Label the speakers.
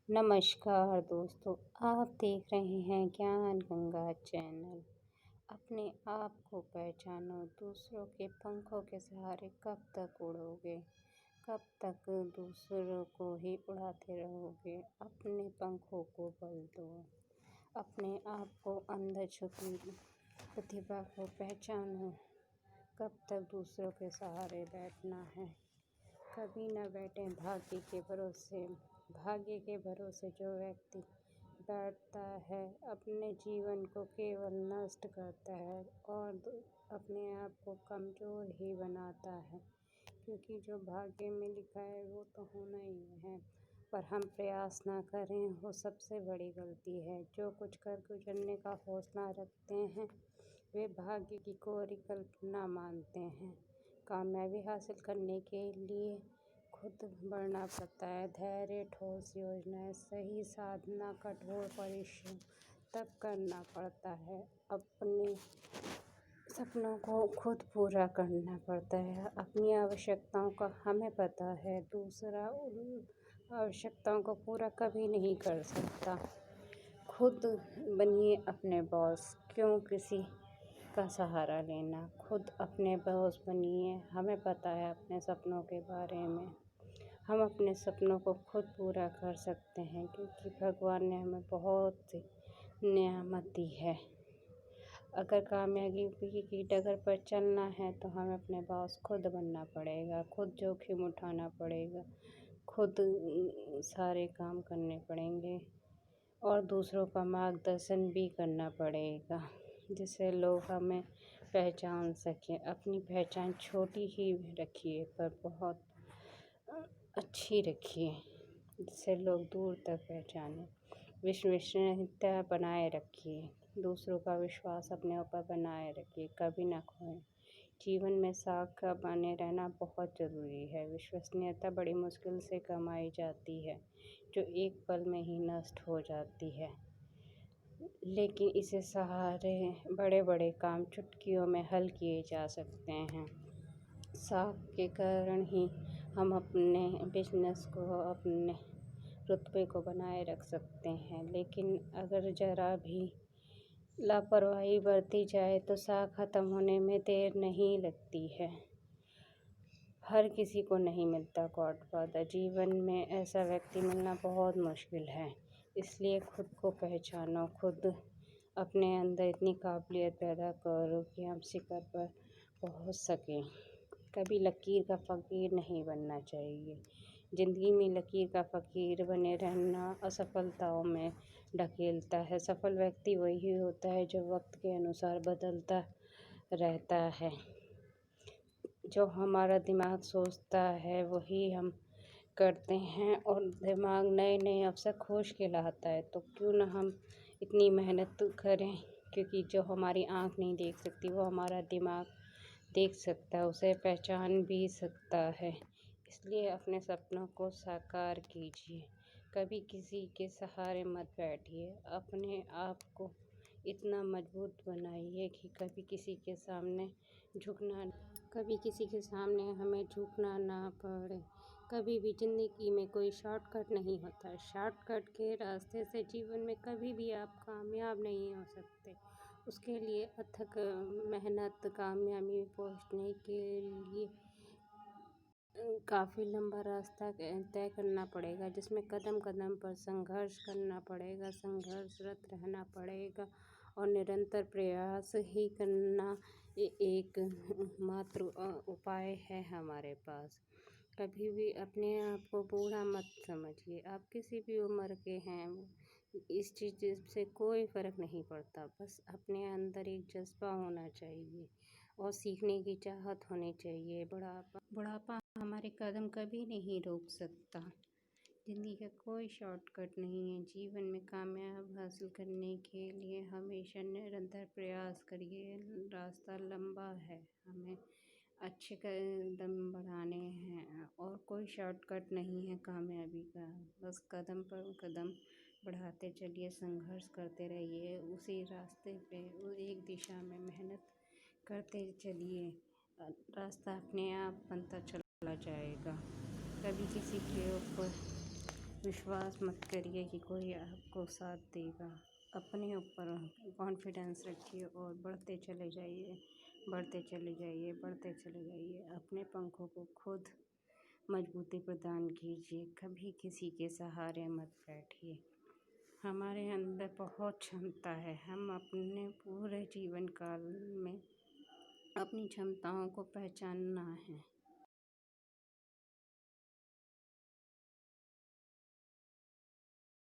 Speaker 1: नमस्कार दोस्तों, आप देख रहे हैं ज्ञान गंगा चैनल। अपने आप को पहचानो, दूसरों के पंखों के सहारे कब तक उड़ोगे? कब तक दूसरों को ही उड़ाते रहोगे? अपने पंखों को बल दो। अपने आप को अंदर छुपी प्रतिभा को पहचानो। कब तक दूसरों के सहारे बैठना है? कभी न बैठें भाग्य के भरोसे। भाग्य के भरोसे जो व्यक्ति बैठता है अपने जीवन को केवल नष्ट करता है और अपने आप को कमज़ोर ही बनाता है, क्योंकि जो भाग्य में लिखा है वो तो होना ही है, पर हम प्रयास ना करें वो सबसे बड़ी गलती है। जो कुछ कर गुजरने का हौसला रखते हैं वे भाग्य की कोरी कल्पना मानते हैं। कामयाबी हासिल करने के लिए खुद बढ़ना पड़ता है। धैर्य, ठोस योजनाएं, सही साधना, कठोर परिश्रम तब करना पड़ता है। अपने सपनों को खुद पूरा करना पड़ता है। अपनी आवश्यकताओं का हमें पता है, दूसरा उन आवश्यकताओं को पूरा कभी नहीं कर सकता। खुद बनिए अपने बॉस, क्यों किसी का सहारा लेना। खुद अपने बॉस बनिए। हमें पता है अपने सपनों के बारे में। हम अपने सपनों को खुद पूरा कर सकते हैं, क्योंकि भगवान ने हमें बहुत सी नेमत दी है। अगर कामयाबी की डगर पर चलना है तो हमें अपने बॉस खुद बनना पड़ेगा, खुद जोखिम उठाना पड़ेगा, खुद सारे काम करने पड़ेंगे और दूसरों का मार्गदर्शन भी करना पड़ेगा, जिससे लोग हमें पहचान सकें। अपनी पहचान छोटी ही रखिए पर बहुत अच्छी रखिए, जिससे लोग दूर तक पहचानें। विश्वसनीयता बनाए रखिए, दूसरों का विश्वास अपने ऊपर बनाए रखिए, कभी ना खोएं। जीवन में साख का बने रहना बहुत ज़रूरी है। विश्वसनीयता बड़ी मुश्किल से कमाई जाती है, जो एक पल में ही नष्ट हो जाती है, लेकिन इसे सहारे बड़े बड़े काम चुटकियों में हल किए जा सकते हैं। साख के कारण ही हम अपने बिजनेस को, अपने रुतबे को बनाए रख सकते हैं, लेकिन अगर ज़रा भी लापरवाही बरती जाए तो साख ख़त्म होने में देर नहीं लगती है। हर किसी को नहीं मिलता गॉडफादर। जीवन में ऐसा व्यक्ति मिलना बहुत मुश्किल है, इसलिए खुद को पहचानो। खुद अपने अंदर इतनी काबिलियत पैदा करो कि हम शिखर पर पहुंच सकें। कभी लकीर का फ़कीर नहीं बनना चाहिए। ज़िंदगी में लकीर का फ़कीर बने रहना असफलताओं में ढकेलता है। सफल व्यक्ति वही होता है जो वक्त के अनुसार बदलता रहता है। जो हमारा दिमाग सोचता है वही हम करते हैं, और दिमाग नए नए अवसर खोज के लाता है। तो क्यों ना हम इतनी मेहनत करें, क्योंकि जो हमारी आँख नहीं देख सकती वो हमारा दिमाग देख सकता है, उसे पहचान भी सकता है। इसलिए अपने सपनों को साकार कीजिए। कभी किसी के सहारे मत बैठिए। अपने आप को इतना मजबूत बनाइए कि कभी किसी के सामने हमें झुकना ना पड़े। कभी भी ज़िंदगी में कोई शॉर्टकट नहीं होता। शॉर्टकट के रास्ते से जीवन में कभी भी आप कामयाब नहीं हो सकते। उसके लिए अथक मेहनत, कामयाबी में पहुंचने के लिए काफ़ी लंबा रास्ता तय करना पड़ेगा, जिसमें कदम कदम पर संघर्ष करना पड़ेगा, संघर्षरत रहना पड़ेगा और निरंतर प्रयास ही करना एक मात्र उपाय है हमारे पास। कभी भी अपने आप को बूढ़ा मत समझिए। आप किसी भी उम्र के हैं, इस चीज़ से कोई फ़र्क नहीं पड़ता। बस अपने अंदर एक जज्बा होना चाहिए और सीखने की चाहत होनी चाहिए। बुढ़ापा हमारे कदम कभी नहीं रोक सकता। ज़िंदगी का कोई शॉर्टकट नहीं है। जीवन में कामयाब हासिल करने के लिए हमेशा निरंतर प्रयास करिए। रास्ता लंबा है, हमें अच्छे कदम बढ़ाने हैं और कोई शॉर्टकट नहीं है कामयाबी का। बस कदम पर कदम बढ़ाते चलिए, संघर्ष करते रहिए, उसी रास्ते पे एक दिशा में मेहनत करते चलिए। रास्ता अपने आप बनता चला जाएगा। कभी किसी के ऊपर विश्वास मत करिए कि कोई आपको साथ देगा। अपने ऊपर कॉन्फिडेंस रखिए और बढ़ते चले जाइए, बढ़ते चले जाइए, बढ़ते चले जाइए। अपने पंखों को खुद मजबूती प्रदान कीजिए, कभी किसी के सहारे मत बैठिए। हमारे अंदर बहुत क्षमता है, हम अपने पूरे जीवन काल में अपनी क्षमताओं को पहचानना है।